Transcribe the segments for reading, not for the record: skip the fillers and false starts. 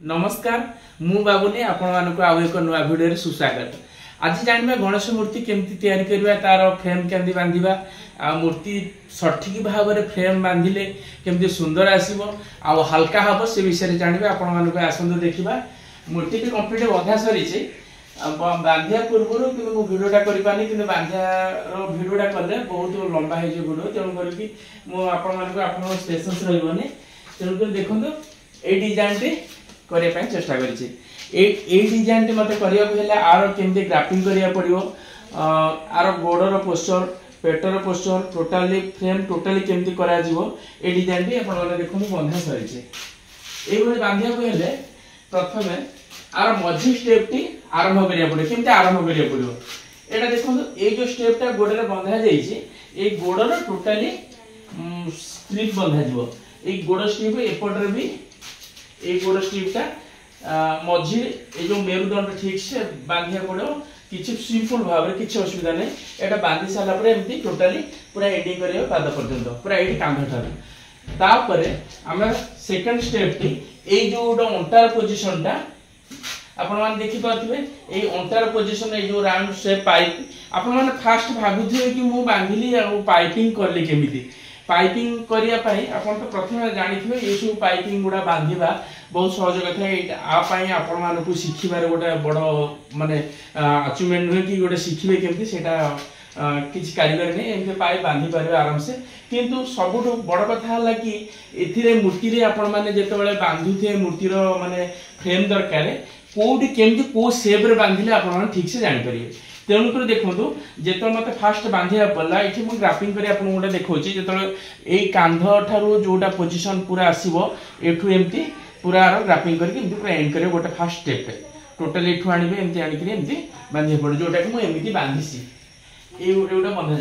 नमस्कार मु बाबुनी आपण आउ एक नुआ भिडियो सुस्वागत। आज जानवा गणेश मूर्ति केमती तैयारी करबा तार फ्रेम केमती बांधिबा आ मूर्ति सठिक भाव में फ्रेम बांधिले केमती सुंदर आसीबो आ हल्का हबो से विषय जानबे आपण मानको आसंद देखिबा। मूर्ति के कंप्लीट बधा सरी छे बांधिया पूर्व कि भिडियोटा करिपानी कि बांधिया भिडियोटा कले बहुत लंबा है जो भिडियो तेणु करके मु आपण मानको आपण पेशेंस रहइबोनी तेणु कर देखंदो ए डिजाइन टे करे पे चेष्टा करिछि। ए डिजाइन टे मते करिया हेले आरो केमते ग्राफिंग करिया पड़ियो आरो गोडर पोस्चर पेटर पोस्चर टोटली फ्रेम टोटली केमती करा जिवो ए डिजाइन टे आपण माने देखनु बंधा सरिछि। ए भली बांधिया हेले प्रथमे आरो मझी स्टेप टी आरंभ करिया पड़ियो केमते आरंभ करिया पड़ियो एटा देखनु ए जो स्टेप टा गोडरे बंधा जाइछि ए गोडर टोटली स्ट्रिप बंधा जिवो ए गोड स्ट्रिप एपटर भी ए गोड स्ट्रिपटा मझी ए जो मेरुदंड ठीक से बांधिया पड़ो किछि सिंपल भाव रे किछि असुविधा नै एटा बांधि साला परे एमती टोटली पूरा एंडिंग करियो पाद पर्यंत पूरा एटी कांध ठार तापरे हम सेकंड स्टेप टी ए जो अंटार पोजीशन टा आपण मान देखि पाथिबे ए अंटार पोजीशन ए जो राउंड शेप पाइप आपण मान फास्ट भाबुथिबे कि मु बांधिली आ पाइपिंग करली केमिति पाइपिंग करिया पाई आपण तो प्रथम जानिथिबे ए सब पाइपिंग गुडा बांधिबा बहुत सहज कथा ए आ पाई आपण मानकु शिखिबार गोटे बड़ माने अचीवमेंट होय कि गोटे शिखिबे केमिति सेटा किछि कारीगर नै एमते पाई बांधि पारे आराम से किंतु सबुठो बड़ कथा हला कि एथिरे मूर्ति रे आपण माने जेते बेले बांधुथे मूर्ति रो माने फ्रेम दरकार कोडी केमिति को शेप रे बांधिले आपण माने ठीक से जानि परिबे। तेणुक देखो जो मत फास्ट बांधिया पड़ा ये मुझे ग्राफिंग कर गोटे देखा जो यही कांध ठारू जोटा पोजिशन पूरा आसो एठू एमती पूरा ग्राफिंग करके पूरा एंड कर गोटे फास्ट स्टेप टोटाल एठू आने एमती आनिकी बांधे पड़े जोटा कि मुझे बांधीसी ये गोटे बंधा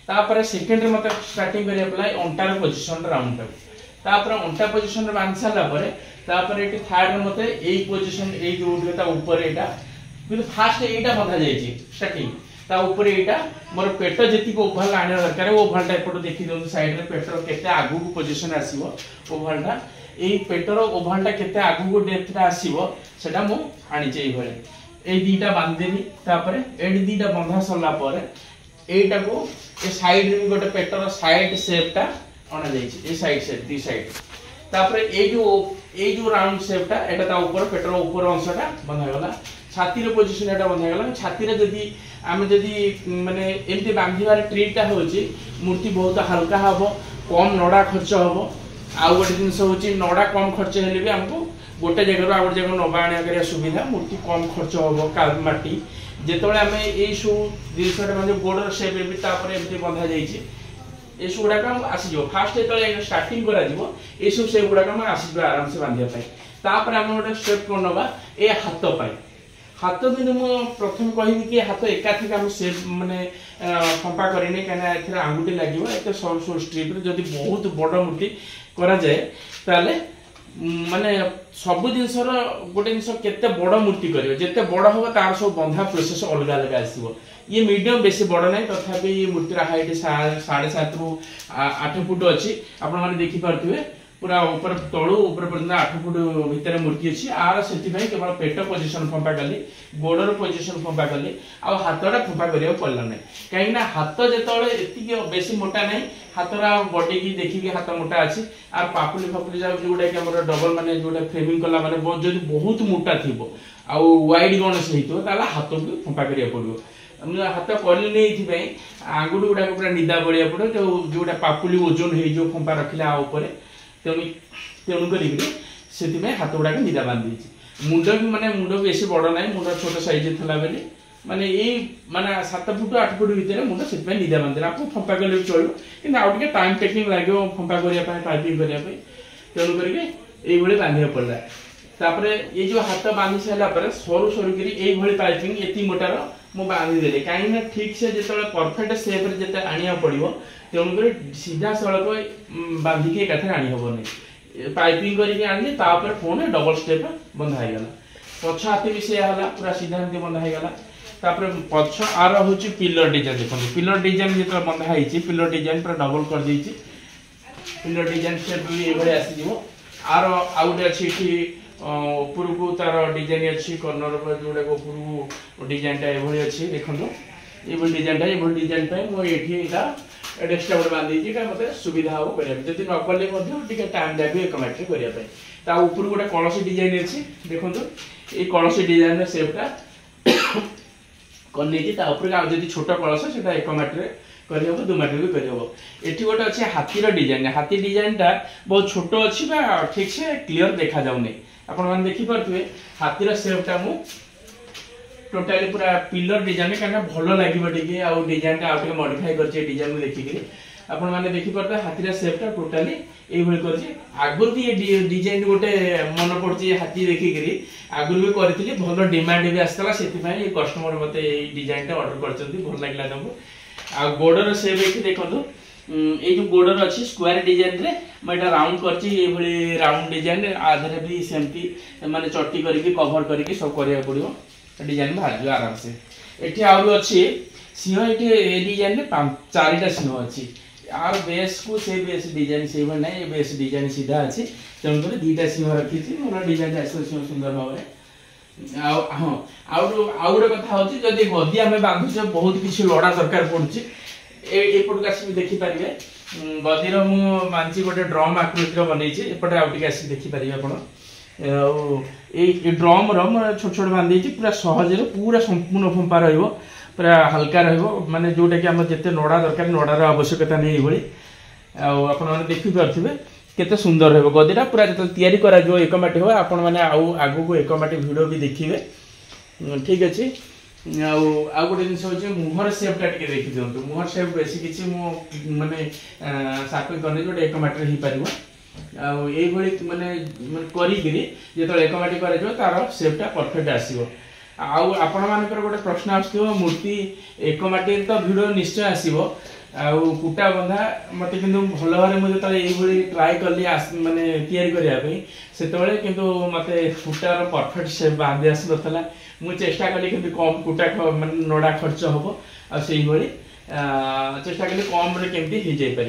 जापर सेकेंड मत स्टार्टिंग कर पड़ा अंटार पोजिशन राउंड टापर अंटा पोजिशन बांधि सारापर ये थार्ड मत यही पोजिशन ये जो ऊपर यहाँ कि फास्ट एटा बंधा जाइए स्टार्टिंग ता ऊपर एटा मोर पेट जेति को ओभाल आने दरकार ओभालटा एपट देखि दो साइड रे पेटर केते आगु को पोजीशन आसीबो ओभालटा एई पेटर ओभालटा केते आगु को डेप्थटा आसीबो सेटा मु आनी चई भले ए दीटा बांध देनी तापर ए दीटा बंधा सरला पर एटा को ए साइड रे गोटे पेटर साइड शेपटा आना जाइए ए साइड शेप दी साइड तापर ए जो राउंड शेपटा एटा ता ऊपर पेटर ऊपर अंशटा बंधा गला छाती रे पोजीशन एटा बंधा गला छाती रे जदी आमे जदी माने एमती बांधिबार ट्रिकटा होची मूर्ति बहुत हल्का हबो कम नडा खर्च हबो आ गोटे जिंस होची नडा कम खर्च हेले भी हमको गोटे जगह आ गोटे जगह नबा आनिया करिया सुविधा मूर्ति कम खर्च हबो काल माटी जेतोळे आमे ए सु दिसटा म्हणजे बॉर्डर शेप भी तापर एमती बंधा जाईची ए सु गुडा काम आसी जो फास्ट जेतोळे स्टार्टिंग करा जिवो ए सु से गुडा काम आसी जो आराम से बांधिया पाई तापर हम गोटे स्टेप कोनबा ए हाथ पाई हाथ भी मु प्रथम कहबी कि हाथ एकाथिक हम से माने फंपा करेनी कना एथरा आंगुठी लागिवो एते सॉर्ट सॉर्ट स्ट्रिप रे जदी बहुत बड़ मूर्ति करा जाए ताले माने सब जिनसर गोटे जिनस केते बड़ मूर्ति करियो जेते बड़ होबो तार सब बंधा प्रोसेस अलग अलग आसीबो ये मीडियम बेसी बड़ नै तथापि ये मूर्ति हाइट 7.5 रु 8 फुट अछि आपण माने देखि परथिबे पूरा ऊपर तळु ऊपर पर्यंत 8 फुट भीतर मूर्ति अछि आर सेति भाई केवल पेट पोजीशन फंपा कली गोडर पोजीशन फंपा कली आ हाथडा फंपा करियो पड़ला नै काहे ना हाथ जेतळे एति बेसी मोटा नै हाथरा बॉडी की देखि के हाथ मोटा अछि आर पापुली फापुली जा जोडा के हमर डबल माने जोडा फ्रेमिंग कला माने जदी बहुत मोटा थिबो आ वाइड गणेश हेतो ताला हाथ भी फंपा करियो पड़ियो हम हाथ कली नै थि आंगुड गुडा पूरा निदा बळिया पड़ो जोडा पापुली ओजन हे जो फंपा रखिला आ ऊपर तेणु करी हाथ गुड़ा निदा बांधी मुंड भी माने मुंड बेसी बड़ ना मुंड छोट साइज थला बेले माने यही माने 7 फुट 8 फुट भीतर मुंड से निदा बांधे आप फंपा कले चलो कि आउ टे टाइम टेकिंग लगे फंपा करने पाइपिंग करने तेणु करके बांधा पड़ा तापर ये जो हाथ बांधि सारापर सरू सरू कर पाइपिंग ये मोटार मु बांधिदेली कहीं ठीक से जो परफेक्ट सेप जिते आनिया पड़ो तेणुक सीधा सड़क बांधिकी एकाथरे आनी हेनी पाइपिंग करके आनी तापर फोन डबल स्टेप बंधा होगला पछ हाथी भी से पूरा सीधा एमती बंधा होगला तापर पछ आर हूँ पिलर डिजाइन देखो पिलर डिजाइन जो बंधा होती पिलर डिजाइन पूरा डबल कर देछि पिलर डिजाइन स्टेप भी ये आसीज आर आउ गोटे अच्छी ऊपर को तार डिजाइन अच्छी कर्नर पर जोड़ा ऊपर को डिजाइन ये अच्छी देखो ये डिजाइन मुझे एक्सट्रा गोटे बांधी मत सुविधा हम करते जब न कले टाइम लगे एकमाटी करने ऊपर गोटे कलसी डिजाइन अच्छी देखो ये कलसी डिजाइन सेपटा कर छोट कलश से एकमाटी करहब दुमाटी भी करहब एटी गोटे अच्छे हाथीर डिजाइन हाथी डिजाइनटा बहुत छोट अच्छी ठीक से क्लीयर देखा जाऊनी आपण देखिपे हाथीर सेपटा मु टोटाली पूरा पिलर डिजाइन कहीं भल लगे आउ डिजाइन आउ मॉडिफाई कर डिजाइन देखिक आपण मैंने देखिपे हाथीर सेपटा टोटाली ये आगुरी भी ये डिजाइन गोटे मन पड़े हाथी देखिक आगुरी भी करी भल डिमांड भी आसाला से कस्टमर मत डिजाइन ऑर्डर कर भल लगे तुमको आ गोडर सेप ये देखो ये जो गोडर अच्छी स्क्वायर डिजाइन रे मैं राउंड कर राउंड डिजाइन आधे भी सेमती माने चट्टी करके कवर करके सब करिया पड़ियो डिजाइन बाहर जो आराम से एठी आउ अच्छी सिंह ये डिजाइन में 4टा सिंह अच्छी आर बेस को से बेस डिजाइन से ना ये बेस डिजाइन सीधा अच्छी तेणुक 2टा सिंह रखी मोर डिजाइन आस सुंदर भाव हाँ आउ गोटे कथा हूँ जदि गदी आम बांधुचे बहुत किसी लड़ा दरकार पड़ुची एपट आस देखिपारे गदीर मुझे बांधी गोटे ड्रम आकृतिर बनई एपटे आउटे आस देखिपारे आप ड्रम छोट छोट बांधी पूरा सहज पूरा संपूर्ण फंपा पूरा हल्का माने जोटा कि आम जिते नड़ा दरकार नड़ार आवश्यकता नहीं ये देखिपे केते सुंदर हो गदीटा पूरा जो तैयारी करा जो एकमाटी हो आपण मैंने आगू को एकमाटी वीडियो भी देखिए ठीक अच्छे आउ गोटे जिन हूँ मुहर सेपटा टे देखी दिखाँ मुहर सेप बेस किसी माने सार्पिंग करने जो एकमाटी हो पार ये माने कर एकमाटी कर तार सेपटा परफेक्ट आसो आपण मानकर गोटे प्रश्न आसो मूर्ति एकमाटी तो वीडियो निश्चय आसो कुटा बंधा मत कि भल भाव मुझे ये ट्राए कली माने तैयारी करने से मत कुटार परफेक्ट सेप बांधि आस ना मुझे चेष्टा कली कि कम कुटा माने नड़ा खर्च हम आई चेष्टा कली कम केमती हो जापर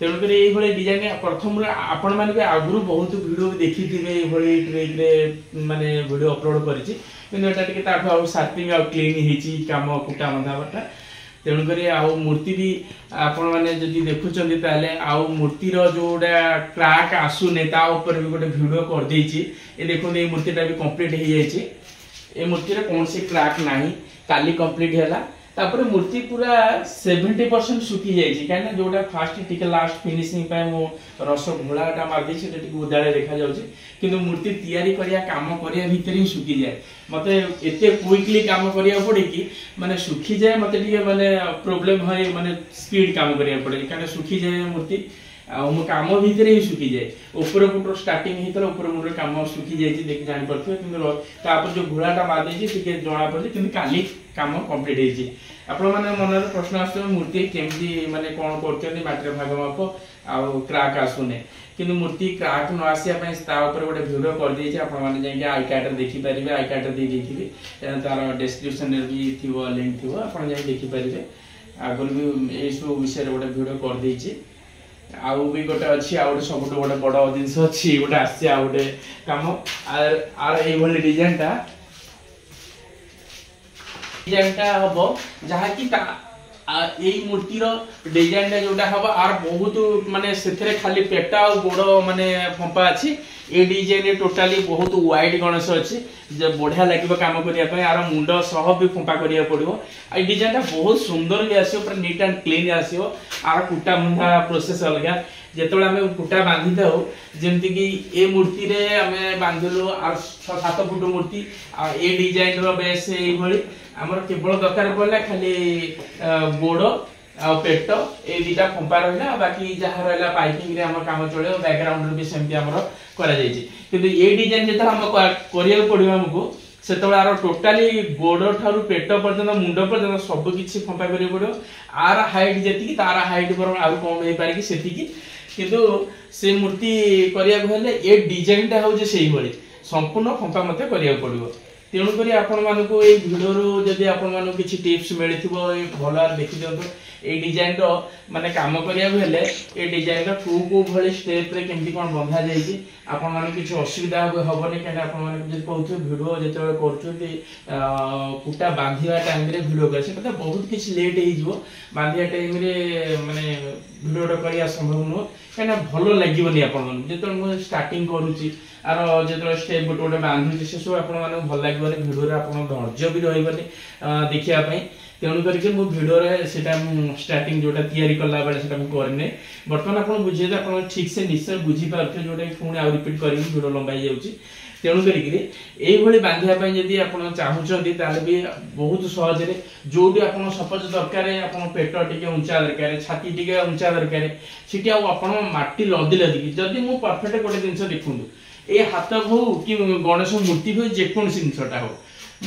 तेणुक ये डिजाइन प्रथम आपण मैंने आगुरी बहुत वीडियो देखी ये ट्रिक माने वीडियो अपलोड कर सार्पिंग क्लीन काम कुटा बंधाटा तेणुक मूर्ति भी आपण मैंने जब देखुं आउ मूर्तिर जोड़ा क्राक आसुने भी गोटे वीडियो कर देछि ये देखो ये मूर्तिटा भी कंप्लीट हो जाए ये मूर्तिर कौन सी क्राक ना काली कंप्लीट है तापर मूर्ति पूरा 70% सुखी जाए कहीं जोटा फास्ट टी लास्ट फिनिशिंग मो रस घोड़ाटा मारदी उदाड़े देखा कि मूर्ति तैयारी करिया काम करिया भितर ही सुखी जाए मत एत क्विकली काम करिया पड़े कि माने सुखी जाए मत माने प्रोब्लेम है माने स्पीड काम करिया पड़े कहीं सुखी जाए मूर्ति मो काम भितर ही सुखी जाए ऊपर मुंडर स्टार्टिंग होता ऊपर मुंडर काम सुखी जाए देख जापर कि जो घोड़ाटा मारदी जना पड़े कि काली काम कम्प्लीट हो मन प्रश्न आस मूर्ति केमती माने कौन कर भाग माप आउ क्राक आसुने कि मूर्ति क्राक न आसापे गोटे वीडियो कर देछि आपण माने जाई आई कार्ड देखि परिबे आई कार्ड दे देखिबे तार डिस्क्रिप्शन भी थिबो लिंक थिबो आपण जाई देखि परिबे आगुल भी ए सब विषय गोटे वीडियो कर देछि आउ भी गोटे अच्छी आउ गोटे सब गोटे बड़ जिनस अच्छी गोटे आसी आउ गोटे काम आर ये डिजाइनटा हम जहाँकि यही मूर्तिर डिजाइन जोटा हम आर बहुत माने से खाली पेट आ गोड़ माने फंपा अच्छी ये डिजाइन टोटाली बहुत वाइड गणेश अच्छी बढ़िया लगे काम करने आर मुंड सह भी फंपा करा पड़ो ये डिजाइन बहुत सुंदर भी आसो पूरा नीट एंड क्लीन आसो आर कुटा बंधा प्रोसेस अलग जिते आम कुटा बांधि था जमती कि ये मूर्ति आम बांधिलु आर 6-7 फुट मूर्ति ये डिजाइन बेस ये आमर केवल दरकार पड़ा खाली गोड़ आ पेट ये 2टा फंपा रहा बाकी जहाँ रहा पाइपिंग रे आम काम चलो बैकग्राउंड भी सेमती आमर ये डिजाइन जो आम करा पड़ो आमको से टोटाली गोड़ ठार पेट पर्यटन मुंड पर्यटन सब किसी फंपा कर पड़ो आर हाइट जी तार हाइट बर आ कम हो पारे किंतु से मूर्ति करने ये डिजाइनटा हूँ से संपूर्ण फंपा मत करा पड़ो तेणुक आपण मानक ये भिडियो जदि आपण मानक किसी टिप्स मिलथिबो भल देखि दियंतो ए डिजाइन रो माने काम करिया हेले ए डिजाइन रो को भली स्टेप रे केमती कोन बंधा जाई छी आपण मानक किसी असुविधा होबनी केना आपण मानक जे कहथु भिडियो जेते करथुती कुटा बांधिया टाइम रे भिडियो करे से बहुत किसी लेट हे जिवो बांधिया टाइम रे माने भिडियो करिया संभव न केना भलो लागिबनी आपण मानक जेते मु स्टार्टिंग करूची आरो जेते स्टेप गोटे गोटे बांधुची से सब आपण मानक भल लागिबनी भिडियो रे आपण धैर्य भी रहइबनी देखिया पई तेणु करके मो भिडियो रे सेटा स्टार्टिंग जोटा तयारी करला बेले सेटा करने बर्तमान आपण बुझे जे आपण ठीक से निश्चय बुझी पारथे जोटा पुणी आ रिपीट करी भिडियो लंबाई जाउची तेणु करिकरी एई भली बांधिया पई जदी आपण चाहुचंदी ताले भी बहुत सहज रे जोडी आपण सपोज दरकार आपण पेट टिके ऊंचा दरकार छाती टिके ऊंचा दरकार सिटी आपण माटी लदी लदी जदी मु परफेक्ट गोटे जिंस देखुंदु ए हाथ हो कि गणेश मूर्ति हो जे कोन जिंसटा हो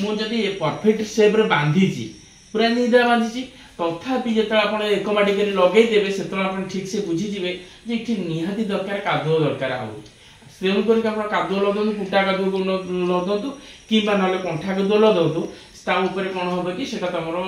मु जदी परफेक्ट शेप रे बांधी छी पूरा निदा बांधी छी तथापि जेता आपण एक माटी करी लगेई देबे सेतो आपण ठीक से बुझी जिवे जे कि निहाती दरकार कादो दरकार हो तेणु करके आपण कादो लदंतु कुटा कादो लदंतु किबा नले कंठा कादो लदंतु ता ऊपर कोन होबे कि सेटा तमरो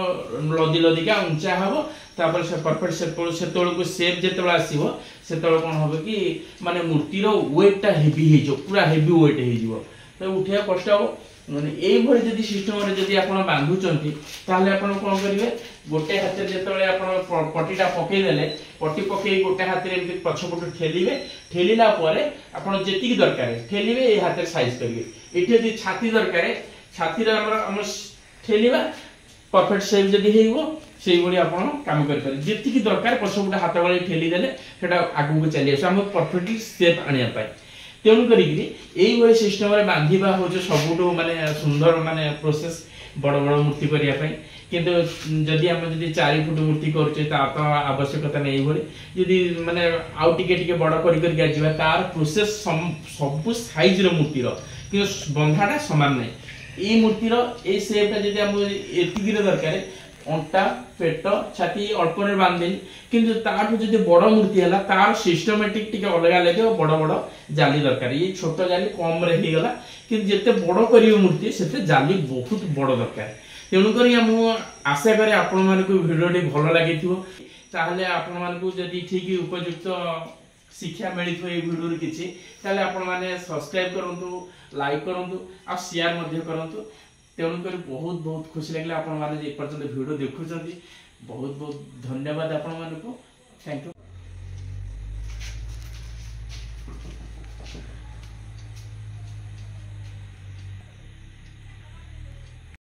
लदी लदिका ऊंचा हबो तापर से परफेक्ट सेतोळ को शेप जेतोळ आसीबो सेतोळ कोन होबे कि माने मूर्ति रो वेट टा हेवी हे जो पूरा हेवी वेट हे जिवो तो उठिया कष्ट हबो माने एई भली जदी सिस्टम रे जदी आपण बांधु चंती ताले आपण कोन करिवे गोटे हाथ जेतोळे आपण पट्टीटा पकई देले पट्टी पकई गोटे हाथ रे एमति पछपट ठेलिवे ठेलिला परे आपण जेति की दरकार ठेलिवे ए हाथ रे साइज करिवे एठी जदी छाती दरकार छाती रे हम ठेलिवा परफेक्ट शेप जदी हेइबो सेई भली आपण काम कर पारे जेति की दरकार पछपट हाथ वाले ठेली देले सेटा आगु को चली आसे हम परफेक्टली शेप आनिया पाए तेणु करिकरी एई भली सिस्टम रे बांधिबा हो जो सबुटो माने सुंदर माने प्रोसेस बड़ बड़ मूर्ति करिया पई किंतु जदि हम जदि 4 फुट मूर्ति करछे ता तो आवश्यकता नै भली जदि माने आउ टिके टिके बड़ करि करि गाजिबा तार प्रोसेस सब साइज रो मूर्ति रो कि बंधाटा समान नै ए मूर्ति रो ए शेपटा जदि हम एतिकी रे दरकार अंटा पेट छाती अल्प रे बांधे किंतु ताठु जदि बड़ मूर्ति हला तार सिस्टमैटिक टिके अलगा लगे बड़ बड़ जाली दरकार ये छोट जाली कम रे हे गला किंतु जते बड़ करियो मूर्ति सेते जाली बहुत बड़ दरकार तेणु करी मु आशा करे आपण मानकु भिडियोटी भल लागिथिबो ताहले आपण मानकु जदि ठीक उपयुक्त शिक्षा मिलिथो ए भिडियो रे किछि ताहले आपण माने सब्सक्राइब करंतु लाइक करंतु आ शेयर मध्ये करंतु तेणु करी बहुत बहुत खुशी लागले आपण माने जे पर्यंत भिडियो देखुचंती बहुत बहुत धन्यवाद आपण मानकु थैंक यू।